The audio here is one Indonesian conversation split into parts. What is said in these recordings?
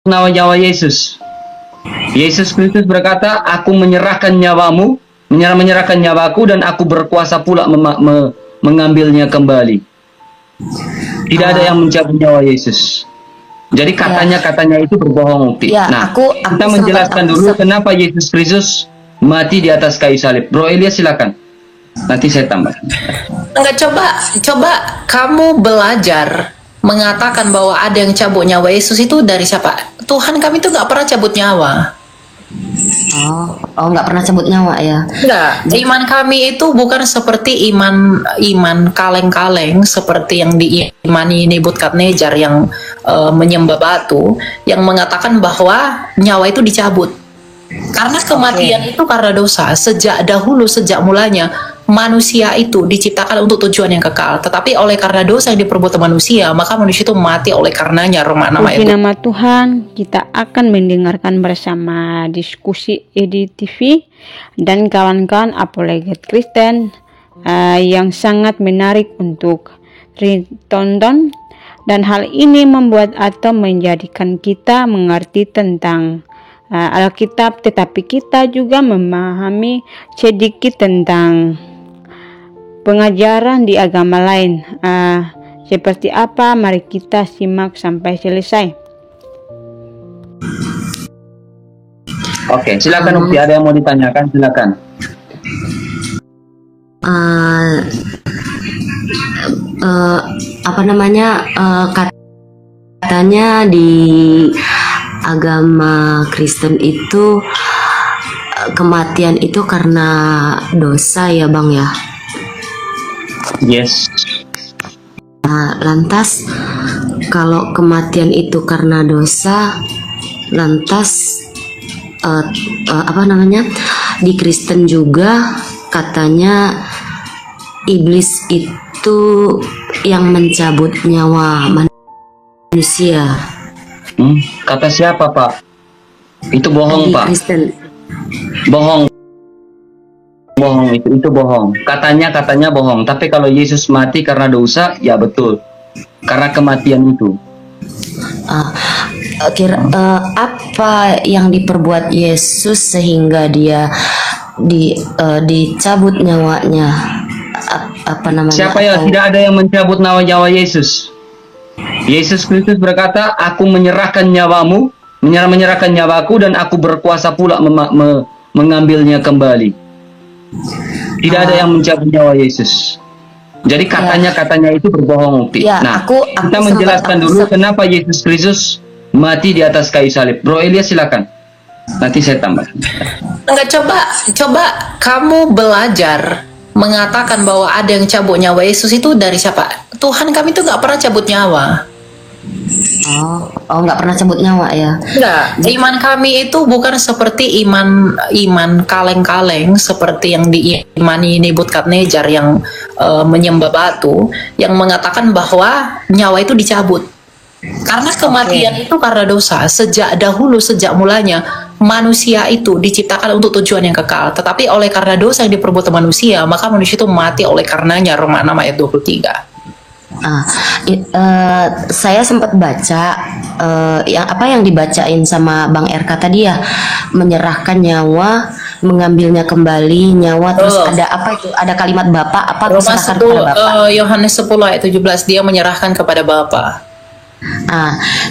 nyawa Yesus. Yesus Kristus berkata, aku menyerahkan nyawamu, menyerahkan nyawaku, dan aku berkuasa pula mengambilnya kembali. Tidak ada yang mencabut nyawa Yesus. Jadi katanya itu berbohong, Ukti. Ya, nah, aku kita menjelaskan dulu kenapa Yesus Kristus mati di atas kayu salib. Bro Elias, silakan. Nanti saya tambah. Enggak, coba kamu belajar mengatakan bahwa ada yang cabut nyawa Yesus itu dari siapa? Tuhan kami itu nggak pernah cabut nyawa. Oh, nggak pernah cabut nyawa ya? Enggak, iman kami itu bukan seperti iman kaleng-kaleng seperti yang diimani Nebukadnezar yang menyembah batu, yang mengatakan bahwa nyawa itu dicabut. Karena kematian itu karena dosa. Sejak dahulu, sejak mulanya manusia itu diciptakan untuk tujuan yang kekal. Tetapi oleh karena dosa yang diperbuat manusia, maka manusia itu mati oleh karenanya. Roma 6 ayat 2. Nama Tuhan, kita akan mendengarkan bersama diskusi Edi TV dan kawan-kawan apologet Kristen yang sangat menarik untuk ditonton, dan hal ini membuat atau menjadikan kita mengerti tentang Alkitab, tetapi kita juga memahami sedikit tentang pengajaran di agama lain. Seperti apa? Mari kita simak sampai selesai. Oke, silakan Ukti. Ada yang mau ditanyakan? Silakan. Katanya di agama Kristen itu kematian itu karena dosa ya Bang ya? Yes. Lantas kalau kematian itu karena dosa, lantas di Kristen juga katanya iblis itu yang mencabut nyawa manusia. Kata siapa, Pak? Itu bohong, Pak. Kristen. Bohong. Itu bohong. Katanya bohong. Tapi kalau Yesus mati karena dosa, ya betul. Karena kematian itu. Apa yang diperbuat Yesus sehingga dia dicabut nyawanya? Apa namanya? Siapa ya? Tidak ada yang mencabut nyawa Yesus. Yesus Kristus berkata, aku menyerahkan nyawamu, menyerahkan nyawaku, dan aku berkuasa pula mengambilnya kembali. Tidak ada yang mencabut nyawa Yesus. Jadi katanya itu berbohong, Ukti. Ya, nah, aku kita menjelaskan dulu kenapa Yesus Kristus mati di atas kayu salib. Bro Elias, silakan. Nanti saya tambah. Enggak, coba kamu belajar mengatakan bahwa ada yang cabut nyawa Yesus itu dari siapa? Tuhan kami itu nggak pernah cabut nyawa. Nggak pernah cabut nyawa ya? Enggak, iman kami itu bukan seperti iman kaleng-kaleng seperti yang diimani Nebukadnezar yang menyembah batu, yang mengatakan bahwa nyawa itu dicabut. Karena kematian itu karena dosa. Sejak dahulu, sejak mulanya manusia itu diciptakan untuk tujuan yang kekal. Tetapi oleh karena dosa yang diperbuat manusia, maka manusia itu mati oleh karenanya. Roma 6 ayat 23. Saya sempat baca yang dibacain sama Bang RK tadi ya, menyerahkan nyawa, mengambilnya kembali nyawa, terus ada apa itu? Ada kalimat Bapa apa? Roma 10, Yohanes 10 ayat 17, dia menyerahkan kepada Bapa.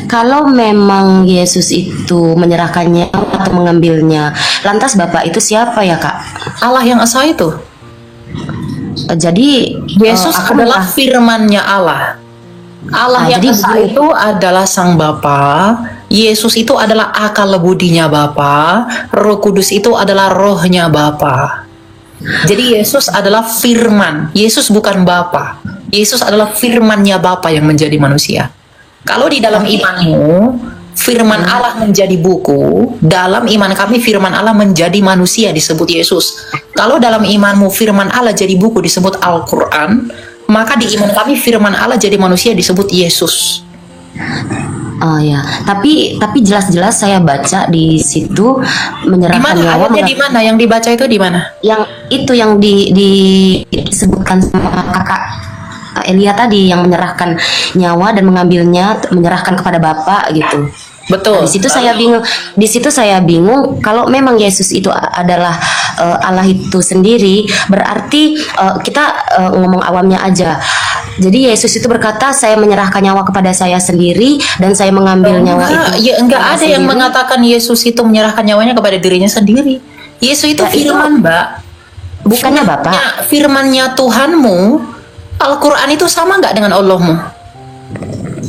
Kalau memang Yesus itu menyerahkannya atau mengambilnya, lantas Bapa itu siapa ya Kak? Allah yang esa itu. Jadi Yesus adalah firman-Nya Allah. Allah yang esa itu adalah Sang Bapa. Yesus itu adalah akal budinya Bapa. Roh Kudus itu adalah rohnya Bapa. Jadi Yesus adalah firman. Yesus bukan Bapa. Yesus adalah firman-Nya Bapa yang menjadi manusia. Kalau di dalam imanmu firman Allah menjadi buku, dalam iman kami firman Allah menjadi manusia disebut Yesus. Kalau dalam imanmu firman Allah jadi buku disebut Al-Quran, maka di iman kami firman Allah jadi manusia disebut Yesus. Ya, tapi jelas-jelas saya baca di situ menyerahkan nyawa. Ayatnya di mana? Yang dibaca itu di mana? Yang itu yang disebutkan sama kakak Elia tadi, yang menyerahkan nyawa dan mengambilnya, menyerahkan kepada Bapa gitu. Betul. Di situ saya bingung. Di situ saya bingung. Kalau memang Yesus itu adalah Allah itu sendiri, berarti kita ngomong awamnya aja. Jadi Yesus itu berkata, saya menyerahkan nyawa kepada saya sendiri dan saya mengambil nyawa itu. Ya, enggak kepada ada yang sendiri. mengatakan Yesus itu menyerahkan nyawanya kepada dirinya sendiri. Yesus itu Nah, firman, Mbak. Bukannya Bapak. Firmannya Tuhanmu, Al-Quran itu sama nggak dengan Allahmu?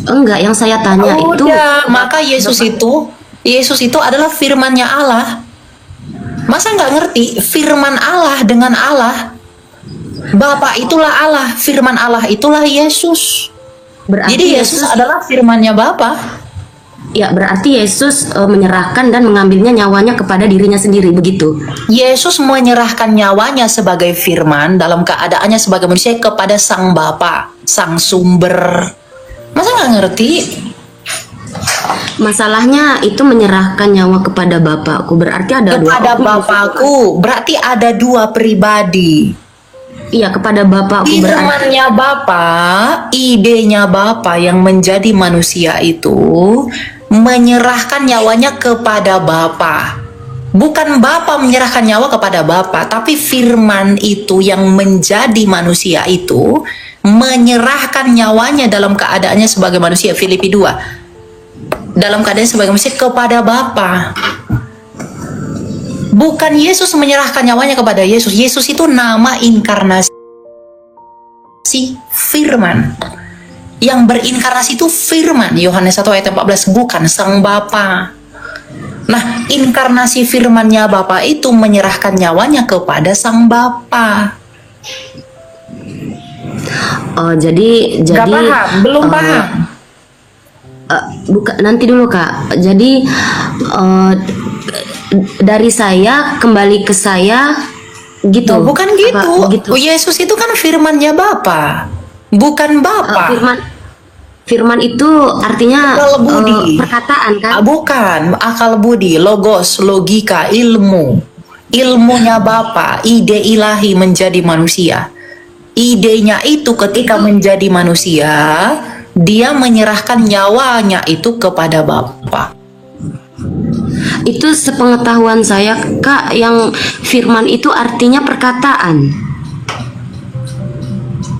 Enggak, yang saya tanya itu. Udah, maka Yesus itu adalah firmannya Allah. Masa nggak ngerti? Firman Allah dengan Allah. Bapa itulah Allah, firman Allah itulah Yesus. Berarti Jadi Yesus adalah firmannya Bapa. Ya, berarti Yesus menyerahkan dan mengambilnya nyawanya kepada dirinya sendiri, begitu. Yesus menyerahkan nyawanya sebagai firman dalam keadaannya sebagai manusia kepada Sang Bapa, Sang Sumber. Masa nggak ngerti? Masalahnya itu menyerahkan nyawa kepada Bapakku, berarti ada Kepada dua. Bapakku, berarti ada dua pribadi. Iya, kepada Bapakku berarti. Firmannya Bapa, idenya Bapa yang menjadi manusia itu menyerahkan nyawanya kepada Bapa. Bukan Bapa menyerahkan nyawa kepada Bapa, tapi firman itu yang menjadi manusia itu menyerahkan nyawanya dalam keadaannya sebagai manusia. Filipi 2. Dalam keadaan sebagai manusia kepada Bapa. Bukan Yesus menyerahkan nyawanya kepada Yesus. Yesus itu nama inkarnasi firman. Yang berinkarnasi itu firman. Yohanes 1 ayat 14, bukan Sang Bapa. Nah, inkarnasi firmannya Bapa itu menyerahkan nyawanya kepada Sang Bapa. Oh, jadi Gak paham? Belum paham? Nanti dulu Kak. Jadi dari saya kembali ke saya gitu. Oh, bukan gitu. Apa, gitu. Oh, Yesus itu kan firmannya Bapa, bukan Bapa. Firman itu artinya Akal budi. perkataan kan? Bukan, akal budi, logos, logika, ilmu. Ilmunya Bapa, ide ilahi menjadi manusia. Idenya itu ketika menjadi manusia, dia menyerahkan nyawanya itu kepada Bapa. Itu sepengetahuan saya Kak, yang firman itu artinya perkataan.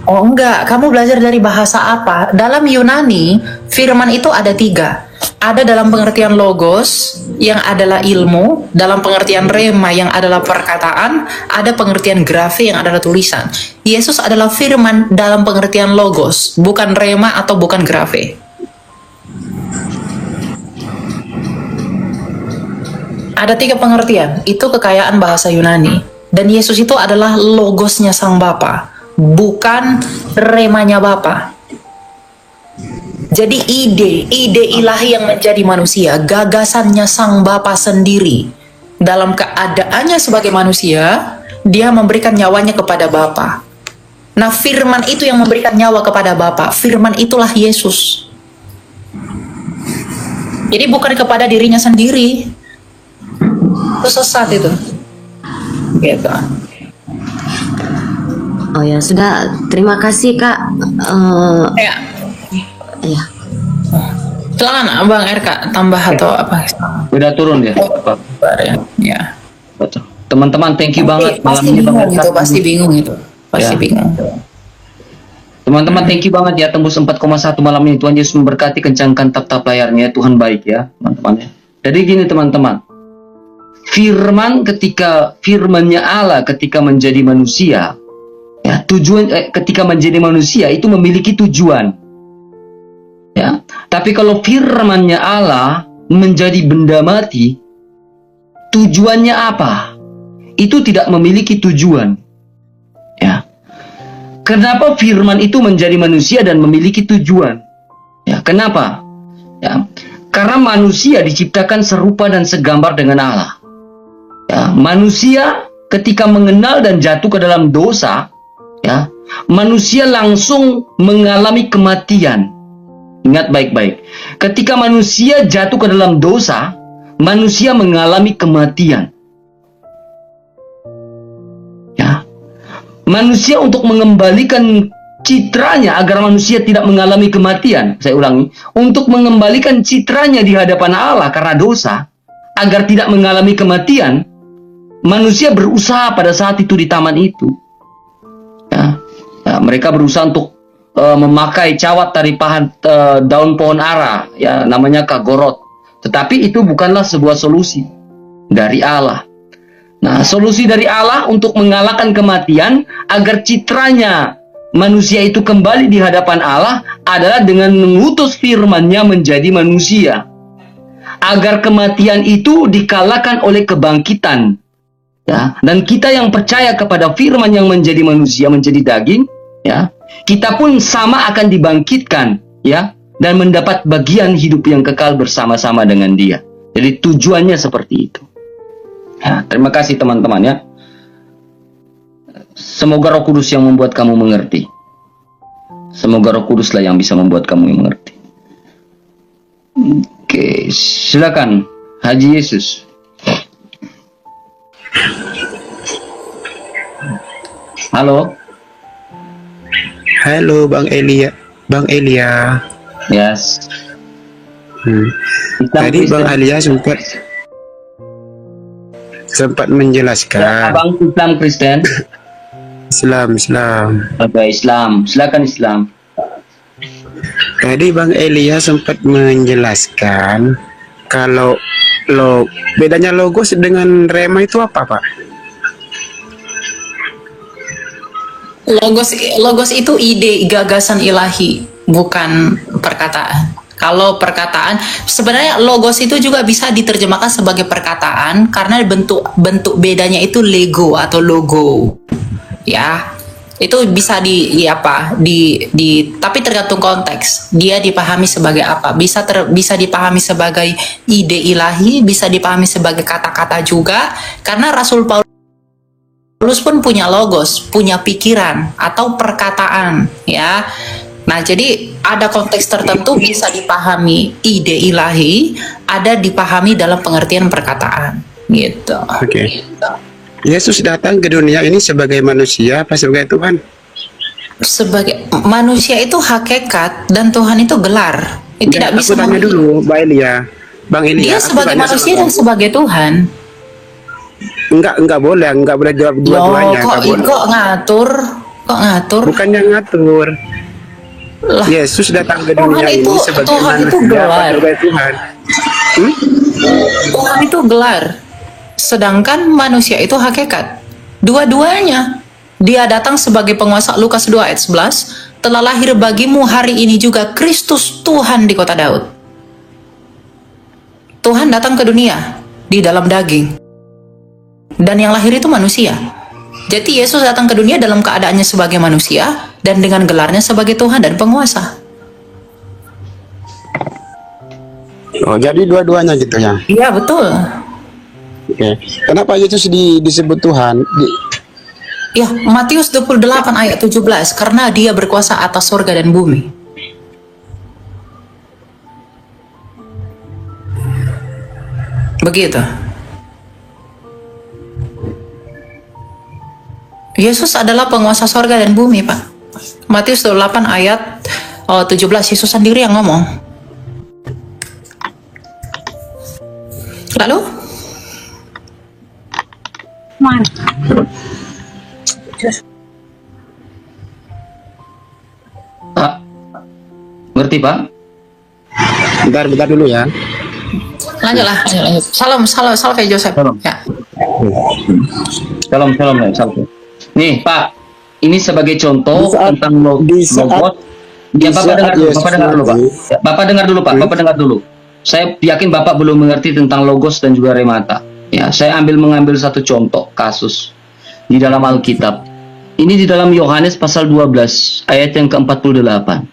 Oh enggak, kamu belajar dari bahasa apa? Dalam Yunani, firman itu ada 3. Ada dalam pengertian logos, yang adalah ilmu. Dalam pengertian rema, yang adalah perkataan. Ada pengertian grafe, yang adalah tulisan. Yesus adalah firman dalam pengertian logos, bukan rema atau bukan grafe. Ada 3 pengertian, itu kekayaan bahasa Yunani. Dan Yesus itu adalah logosnya Sang Bapa, bukan remanya Bapa. Jadi ide ilahi yang menjadi manusia, gagasannya Sang Bapa sendiri. Dalam keadaannya sebagai manusia, dia memberikan nyawanya kepada Bapa. Nah, firman itu yang memberikan nyawa kepada Bapa. Firman itulah Yesus. Jadi bukan kepada dirinya sendiri. Itu sesat itu. Gitu. Oh ya, sudah. Terima kasih Kak. Ya. Ya. Silakan Abang RK tambah atau apa? Udah turun dia. Ya. Betul. Teman-teman, thank you banget malam Pasti ini bingung Bang itu, Erka. pasti bingung itu. Pasti Ya. bingung. Teman-teman, thank you banget ya, tembus 4,1 malam ini. Tuhan Yesus memberkati, kencangkan tap-tap layarnya. Tuhan baik ya, teman-teman ya. Jadi gini teman-teman. Firman ketika firmannya Allah ketika menjadi manusia, ya, tujuan ketika menjadi manusia itu memiliki tujuan. Ya. Tapi kalau firmannya Allah menjadi benda mati, tujuannya apa? Itu tidak memiliki tujuan. Ya. Kenapa firman itu menjadi manusia dan memiliki tujuan? Ya, kenapa? Ya. Karena manusia diciptakan serupa dan segambar dengan Allah. Ya, manusia ketika mengenal dan jatuh ke dalam dosa, ya, manusia langsung mengalami kematian. Ingat baik-baik. Ketika manusia jatuh ke dalam dosa, manusia mengalami kematian. Ya. Manusia untuk mengembalikan citranya agar manusia tidak mengalami kematian. Saya ulangi, untuk mengembalikan citranya di hadapan Allah karena dosa, agar tidak mengalami kematian, manusia berusaha pada saat itu di taman itu. Mereka berusaha untuk memakai cawat dari daun pohon ara, ya namanya kagorot. Tetapi itu bukanlah sebuah solusi dari Allah. Nah, solusi dari Allah untuk mengalahkan kematian agar citranya manusia itu kembali di hadapan Allah adalah dengan mengutus firman-Nya menjadi manusia. Agar kematian itu dikalahkan oleh kebangkitan. Ya, dan kita yang percaya kepada firman yang menjadi manusia, menjadi daging, ya, kita pun sama akan dibangkitkan, ya, dan mendapat bagian hidup yang kekal bersama-sama dengan Dia. Jadi tujuannya seperti itu. Ya, terima kasih teman-teman ya. Semoga Roh Kudus yang membuat kamu mengerti. Semoga Roh Kuduslah yang bisa membuat kamu mengerti. Oke, silakan Haji Yesus. Halo. Halo Bang Elia. Bang Elia. Yes. Tadi Bang Elia sempat menjelaskan. Ya, Abang Islam Kristen. Islam. Oke, Islam. Silakan Islam. Tadi Bang Elia sempat menjelaskan kalau bedanya logos dengan rema itu apa, Pak? Logos itu ide, gagasan ilahi, bukan perkataan. Kalau perkataan, sebenarnya logos itu juga bisa diterjemahkan sebagai perkataan karena bentuk bedanya itu lego atau logo. Ya. Itu bisa tapi tergantung konteks. Dia dipahami sebagai apa? Bisa dipahami sebagai ide ilahi, bisa dipahami sebagai kata-kata juga karena Rasul Paulus pun punya logos, punya pikiran atau perkataan, ya. Nah, jadi ada konteks tertentu bisa dipahami ide ilahi, ada dipahami dalam pengertian perkataan, gitu. Oke. Yesus datang ke dunia ini sebagai manusia apa sebagai Tuhan? Sebagai manusia itu hakikat dan Tuhan itu gelar. Tidak bisa. Aku tanya dulu, Bang Elia. Dia sebagai manusia dan sebagai Tuhan. Enggak boleh jawab dua-duanya. Kok ngatur? Bukannya ngatur. Lah, Yesus datang ke dunia ini sebagai Tuhan manusia itu gelar. sebagai Tuhan. Tuhan itu gelar. Sedangkan manusia itu hakikat. Dua-duanya. Dia datang sebagai penguasa. Lukas 2 ayat 11. Telah lahir bagimu hari ini juga Kristus Tuhan di kota Daud. Tuhan datang ke dunia di dalam daging. Dan yang lahir itu manusia. Jadi Yesus datang ke dunia dalam keadaannya sebagai manusia dan dengan gelarnya sebagai Tuhan dan penguasa. Oh, jadi dua-duanya gitu ya? Iya, betul. Oke. Kenapa Yesus disebut Tuhan? Ya, Matius 28 ayat 17, karena Dia berkuasa atas surga dan bumi. Begitu. Yesus adalah penguasa surga dan bumi, Pak. Matius 28 ayat 17, Yesus sendiri yang ngomong. Lalu? Pak, ngerti Pak? Bentar dulu ya. Lanjutlah. Salam kayak Joseph. Salam. Ya. Salam. Nih Pak, ini sebagai contoh tentang logos. Ya, Bapak dengar dulu Pak. Ya, Bapak dengar dulu Pak. Bapak dengar dulu. Saya yakin Bapak belum mengerti tentang logos dan juga remata. Ya, saya mengambil satu contoh kasus di dalam Alkitab. Ini di dalam Yohanes pasal 12 ayat yang ke-48.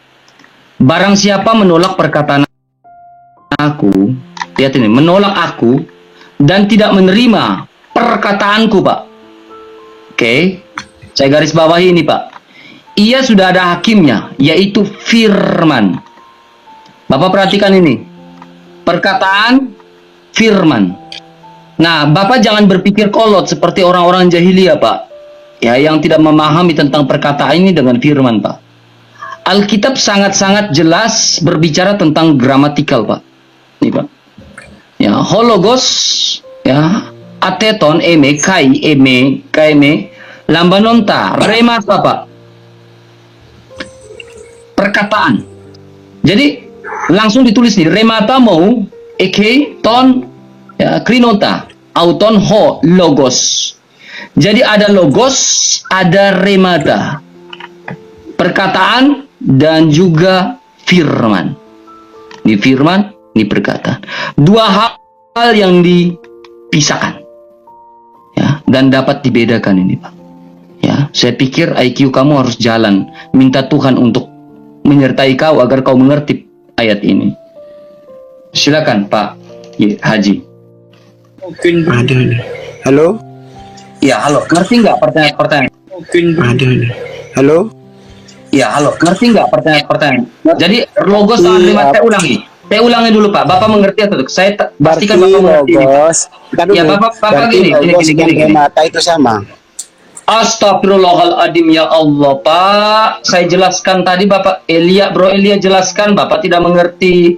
Barang siapa menolak perkataan aku, lihat ini, menolak aku dan tidak menerima perkataanku, Pak. Oke, saya garis bawahi ini, Pak. Ia sudah ada hakimnya, yaitu firman. Bapak perhatikan ini. Perkataan firman. Nah, Bapak jangan berpikir kolot seperti orang-orang jahiliyah, Pak. Ya, yang tidak memahami tentang perkataan ini dengan firman, Pak. Alkitab sangat-sangat jelas berbicara tentang gramatikal, Pak. Ini, Pak. Ya, hologos, ya, ateton, eme, kai, eme, kaime, lambanonta, remata, Pak. Perkataan. Jadi langsung ditulis nih, remata mau, eke, ton, ya, krinota, auton, ho, logos. Jadi ada logos, ada remata. Perkataan dan juga firman. Ini firman, ini perkataan. Dua hal yang dipisahkan. Ya, dan dapat dibedakan ini, Pak. Ya, saya pikir IQ kamu harus jalan, minta Tuhan untuk menyertai kau agar kau mengerti ayat ini. Silakan, Pak Haji. Ada nih. Halo? Ya, halo. Ngerti nggak pertanyaan? Ada nih. Halo? Ya, halo. Ngerti nggak pertanyaan? Jadi logos sama remata saya ulangi. Saya ulangi dulu, Pak. Bapak mengerti atau tidak? Saya pastikan Bapak mengerti. Logos. Ya, Bapak gini. Mata itu sama. Astagfirullahaladzim, ya Allah, Pak. Saya jelaskan tadi, Bapak Bro Elia jelaskan, Bapak tidak mengerti.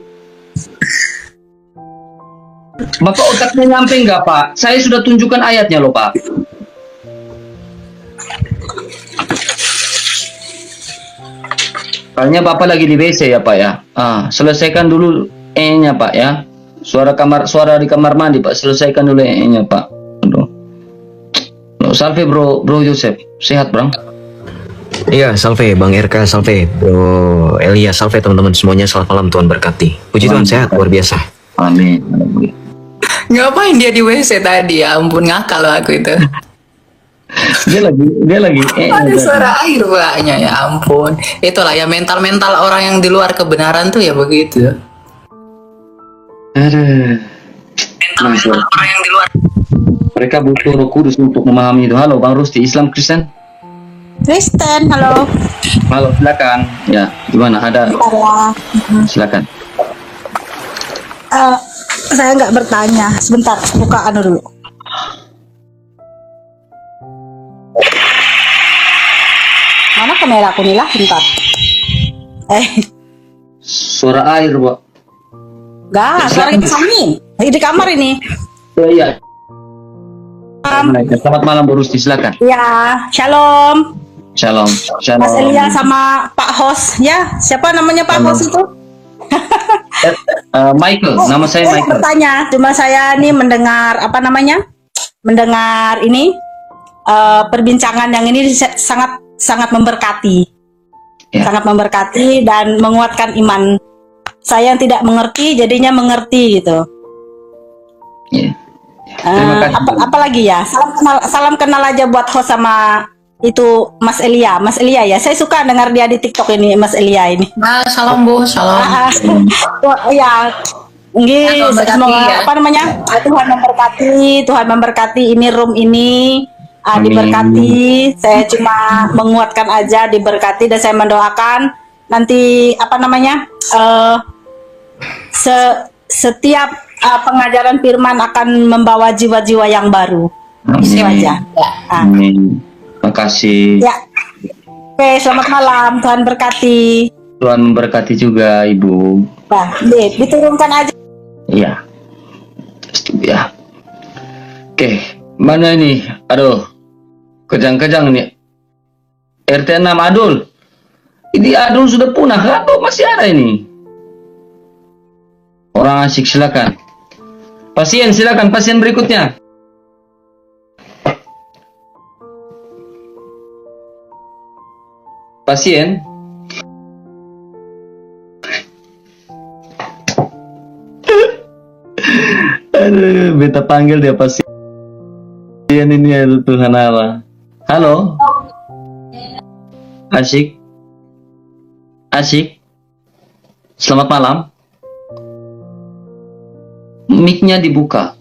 Bapak otaknya nyampe nggak, Pak? Saya sudah tunjukkan ayatnya loh, Pak. Kayaknya Bapak lagi di WC ya, Pak ya. Selesaikan dulu E-nya, Pak ya. Suara di kamar mandi, Pak. Selesaikan dulu E-nya, Pak. Aduh. Salve Bro Joseph. Sehat, Bang? Iya, salve Bang RK, salve Bro Elia, salve teman-teman semuanya. Selamat malam, Tuhan berkati. Puji Tuhan, sehat luar biasa. Amin. Ngapain dia di WC tadi? Ya ampun, ngakal loh aku itu. Dia lagi Ada suara air banyak, ya ampun. Itulah ya mental orang yang di luar kebenaran tuh ya begitu. Aduh. Mental orang yang di luar. Mereka butuh Roh Kudus untuk memahami itu. Halo Bang Rusti, Islam Kristen? Kristen, halo. Halo, silakan. Ya, gimana? Ada? Silakan. Saya nggak bertanya. Sebentar, buka anu dulu. Mana kamera aku nih lah, bentar. Suara air, Pak. Enggak, suara itu angin. Di kamar ini. Oh iya. Selamat malam Bu Rusti, silakan. Ya, shalom. Shalom. Mas Elia sama Pak Hos. Ya, siapa namanya Pak Hos itu? Michael, nama saya Michael. Bertanya, cuma saya nih mendengar apa namanya? Mendengar ini perbincangan yang ini sangat memberkati. Ya. Sangat memberkati dan menguatkan iman. Saya yang tidak mengerti jadinya mengerti gitu. Ya. Terima kasih. Apalagi ya, salam kenal aja buat host sama itu Mas Elia ya. Saya suka dengar dia di TikTok ini, Mas Elia ini. Nah, salam Bu, salam. Ya, nggih, semoga ya. apa namanya? Tuhan memberkati ini room ini. Diberkati. Saya cuma menguatkan aja, diberkati, dan saya mendoakan nanti apa namanya? Setiap pengajaran firman akan membawa jiwa-jiwa yang baru. Itu aja. Amin. Terima kasih. Ya. Oke, selamat malam. Tuhan berkati. Tuhan memberkati juga Ibu. Nah, diturunkan aja. Iya. Ya. Oke, mana ini? Aduh. Kejang-kejang ini. RT 6 Adul. Ini Adul sudah punah. Atau masih ada ini? Orang asik, silakan. Pasien, silakan. Pasien berikutnya. Pasien. Aduh, beta panggil dia pasien ini, aduh Tuhan Allah. Halo. Asik. Selamat malam. Mic-nya dibuka.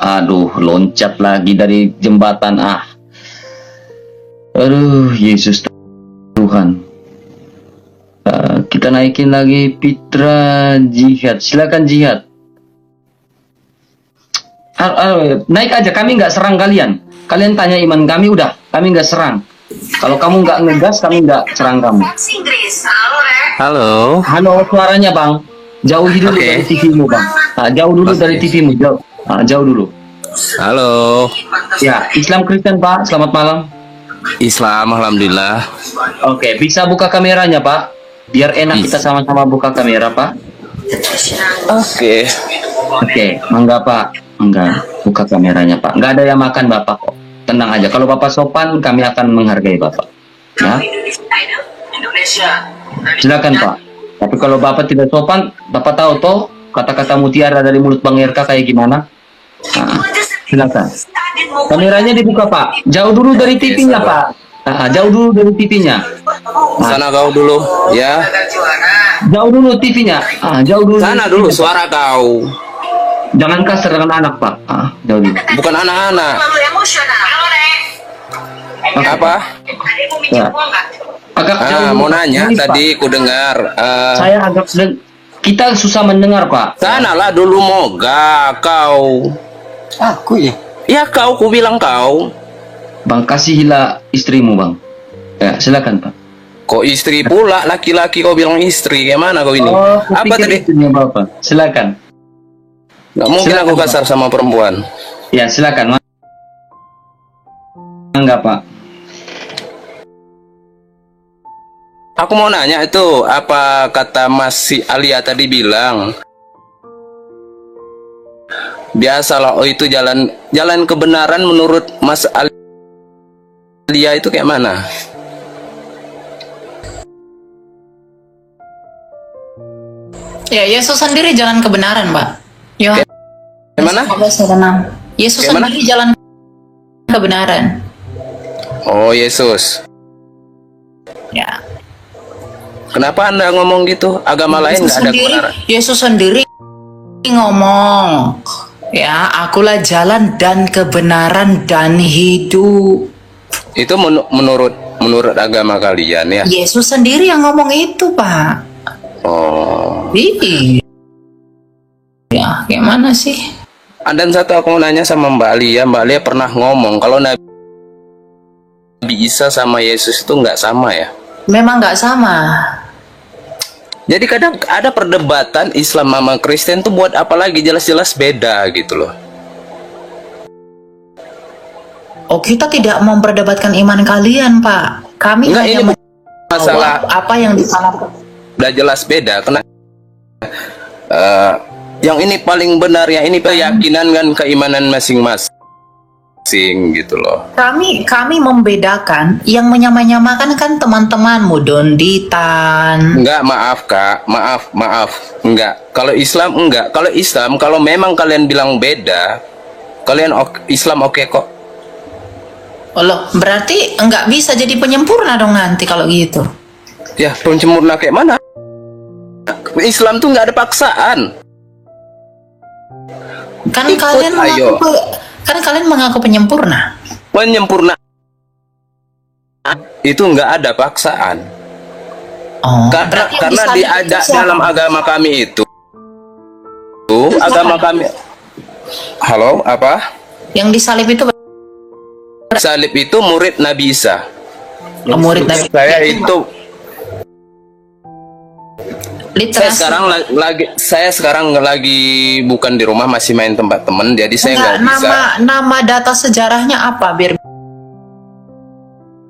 Aduh, loncat lagi dari jembatan. Aduh, Yesus Tuhan. Kita naikin lagi Pitra Jihad. Silakan Jihad. Naik aja, kami nggak serang kalian. Kalian tanya iman kami, udah. Kami nggak serang. Kalau kamu nggak ngegas, kami nggak serang kamu. Inggris. Halo, Halo. Halo, suaranya Bang. Jauhi dulu dari TV-mu Bang. Jauh dulu dari TV-mu. Jauh dulu. Halo. Ya, Islam Kristen Pak. Selamat malam. Islam, alhamdulillah. Oke, bisa buka kameranya Pak. Biar enak kita sama-sama buka kamera Pak. Oke, enggak Pak. Enggak, buka kameranya Pak. Enggak ada yang makan Bapak kok. Tenang aja. Kalau Bapak sopan, kami akan menghargai Bapak. Ya. Silakan Pak. Tapi kalau Bapak tidak sopan, Bapak tahu toh kata-kata mutiara dari mulut Bang RK kayak gimana? Nah, silakan. Kameranya dibuka Pak. Jauh dulu dari TV-nya Pak. Jauh dulu dari TV-nya. Sana kau dulu, ya. Jauh dulu TV-nya. Jauh dulu. Sana dulu suara kau. Jangan kasar dengan anak Pak. Jauh dulu. Bukan anak-anak. Apa? Ya. Agak jauh mau dulu. nanya Ini, tadi Pak. ku dengar. Saya agak kita susah mendengar Pak. Sanalah dulu moga kau. Aku ya. Ya kau, ku bilang kau. Bang, kasihilah istrimu Bang. Ya, silakan Pak. Kok istri pula, laki-laki kau bilang istri. Gimana kau ini? Apa tadi? Istrinya Bapak. Silakan. Gak mungkin Silakan, aku kasar sama perempuan. Ya, silakan. Enggak Pak. Aku mau nanya itu, apa kata Mas si Alia tadi bilang? Biasalah, oh itu jalan kebenaran menurut Mas Alia itu kayak mana? Ya, Yesus sendiri jalan kebenaran, Pak. Yohanes Gimana? 14:6. Yesus Gimana? sendiri jalan kebenaran. Oh, Yesus. Ya. Kenapa Anda ngomong gitu? Agama lain nggak ada kebenaran? Yesus sendiri ngomong, ya, akulah jalan dan kebenaran dan hidup. Itu menurut agama kalian ya? Yesus sendiri yang ngomong itu, Pak. Oh. Iya. Ya, gimana sih? Dan satu aku mau nanya sama Mbak Alia. Mbak Alia pernah ngomong kalau Nabi Isa sama Yesus itu nggak sama ya? Memang nggak sama. Jadi kadang ada perdebatan Islam sama Kristen tuh buat apa lagi, jelas-jelas beda gitu loh. Oh, kita tidak memperdebatkan iman kalian, Pak. Kami Enggak, hanya ini masalah apa yang disalah. udah jelas beda. Karena yang ini paling benar, yang ini keyakinan kan keimanan masing-masing gitu loh. Kami membedakan, yang menyamakan kan teman-temanmu Donditan. Enggak, maaf Kak, maaf. Enggak. Kalau Islam enggak. Kalau Islam, kalau memang kalian bilang beda, kalian Islam oke kok. Oh loh, berarti nggak bisa jadi penyempurna dong nanti kalau gitu. Ya, penyempurna kayak mana? Islam tuh nggak ada paksaan. Kan Ikut, kalian ayo. kalian mengaku penyempurna. Penyempurna itu nggak ada paksaan. Oh, Karena berarti yang ada disalib itu siapa? dalam agama kami itu agama kami. Halo, apa? Yang disalib itu Salib itu murid Nabi Isa. murid Nabi. Literasi. Saya sekarang lagi bukan di rumah, masih main tempat temen, jadi saya nggak bisa. Nama data sejarahnya apa biar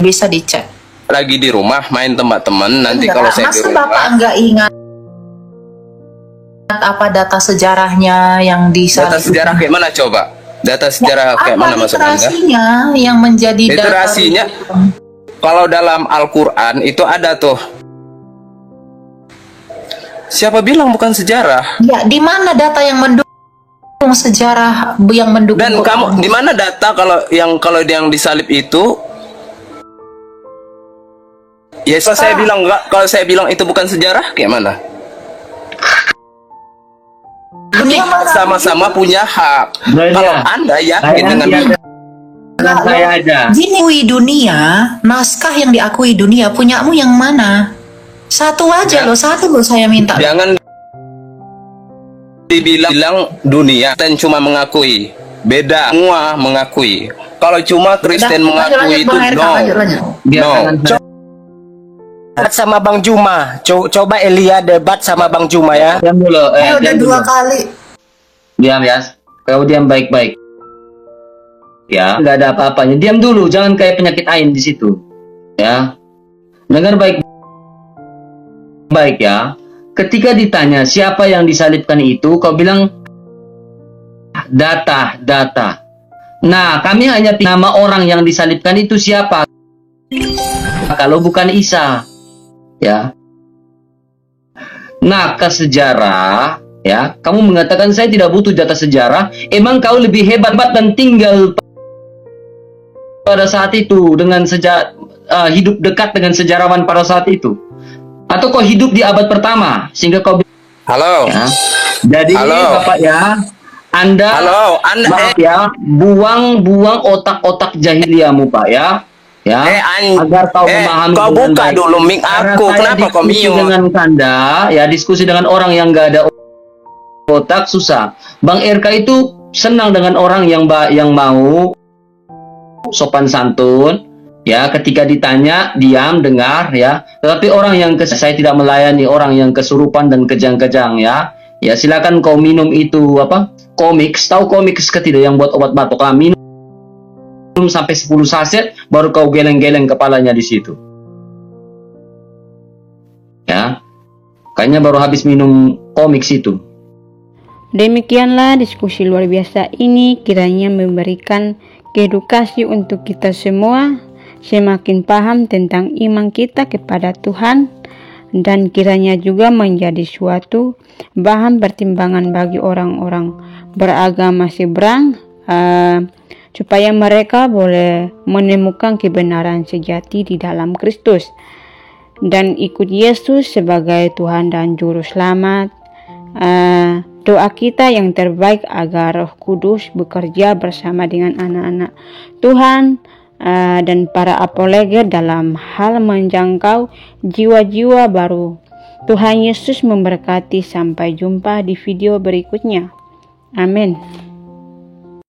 bisa dicek. Lagi di rumah main tempat temen, nanti kalau saya di Masa rumah. Bapak nggak ingat apa data sejarahnya yang disalib? Data sejarah kayak mana coba? Data sejarah kayak mana maksud Anda? Literasinya yang menjadi Literasinya, kalau dalam Al-Quran itu ada tuh. Siapa bilang bukan sejarah? Ya, di mana data yang mendukung sejarah yang mendukung? Dan kamu di mana data kalau yang disalib itu? Ya, saya bilang enggak. Kalau saya bilang itu bukan sejarah, kayak mana? Sama-sama punya hak. Kalau Anda yakin dengan saya aja. Gini, dunia, naskah yang diakui dunia, punyamu yang mana? Satu aja loh, satu loh saya minta. Jangan dibilang dunia dan cuma mengakui. Beda, semua mengakui. Kalau cuma Kristen mengakui itu no. No. debat sama Bang Juma. Coba Elia debat sama Bang Juma ya. Diam dulu. Udah Diam dua dulu. kali. Diam ya. Kau diam baik-baik. Ya, nggak ada apa-apanya. Diam dulu, jangan kayak penyakit ain di situ. Ya. Dengar baik-baik ya. Ketika ditanya siapa yang disalibkan itu, kau bilang data. Nah, kami hanya nama orang yang disalibkan itu siapa? Kalau bukan Isa. Ya. Nah, ke sejarah, ya, kamu mengatakan saya tidak butuh data sejarah. Emang kau lebih hebat dan tinggal pada saat itu dengan hidup dekat dengan sejarawan pada saat itu? Atau kau hidup di abad pertama sehingga kau Halo. ya. Jadi Bapak ya, Anda maaf ya, buang otak-otak jahiliamu Pak ya. Ya, agar kau memahami kau dengan buka baik. dulu mic Karena aku, saya kenapa kau diskusi mute? dengan Kanda, ya diskusi dengan orang yang gak ada otak susah. Bang RK itu senang dengan orang yang mau sopan santun, ya, ketika ditanya diam dengar ya. Tetapi orang yang saya tidak melayani orang yang kesurupan dan kejang-kejang ya. Ya silakan kau minum itu apa? Komiks, tahu komiks ketidak yang buat obat batuk? Minum sampai 10 saset baru kau geleng-geleng kepalanya di situ. Ya. Kayaknya baru habis minum komiks itu. Demikianlah diskusi luar biasa ini, kiranya memberikan edukasi untuk kita semua, semakin paham tentang iman kita kepada Tuhan, dan kiranya juga menjadi suatu bahan pertimbangan bagi orang-orang beragama seberang, supaya mereka boleh menemukan kebenaran sejati di dalam Kristus dan ikut Yesus sebagai Tuhan dan Juru Selamat. Doa kita yang terbaik agar Roh Kudus bekerja bersama dengan anak-anak Tuhan dan para apologet dalam hal menjangkau jiwa-jiwa baru. Tuhan Yesus memberkati. Sampai jumpa di video berikutnya. Amin.